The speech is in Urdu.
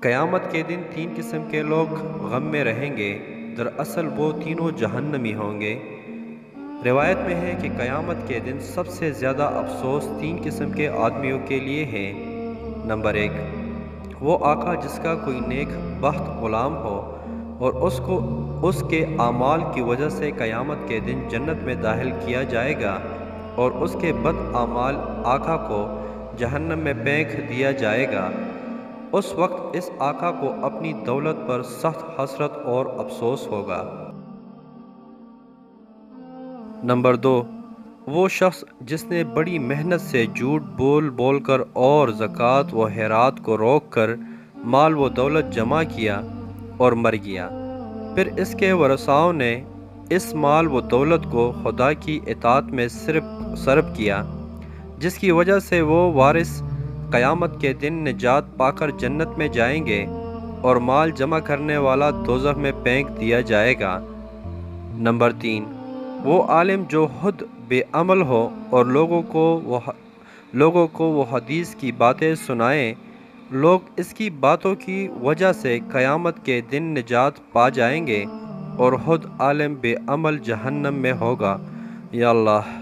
قیامت کے دن تین قسم کے لوگ غم میں رہیں گے، دراصل وہ تینوں جہنمی ہوں گے۔ روایت میں ہے کہ قیامت کے دن سب سے زیادہ افسوس تین قسم کے آدمیوں کے لیے ہے۔ نمبر 1، وہ آقا جس کا کوئی نیک بخت غلام ہو اور اس کو اس کے اعمال کی وجہ سے قیامت کے دن جنت میں داخل کیا جائے گا، اور اس کے بد اعمال آقا کو جہنم میں پھینک دیا جائے گا۔ اس وقت اس آقا کو اپنی دولت پر سخت حسرت اور افسوس ہوگا۔ نمبر 2، وہ شخص جس نے بڑی محنت سے جھوٹ بول بول کر اور زکوٰۃ و خیرات کو روک کر مال و دولت جمع کیا اور مر گیا، پھر اس کے ورثاؤں نے اس مال و دولت کو خدا کی اطاعت میں صرف کیا، جس کی وجہ سے وہ وارث قیامت کے دن نجات پا کر جنت میں جائیں گے، اور مال جمع کرنے والا دوزخ میں پھینک دیا جائے گا۔ نمبر 3، وہ عالم جو خود بے عمل ہو اور لوگوں کو وہ حدیث کی باتیں سنائے، لوگ اس کی باتوں کی وجہ سے قیامت کے دن نجات پا جائیں گے، اور خود عالم بے عمل جہنم میں ہوگا۔ یا اللہ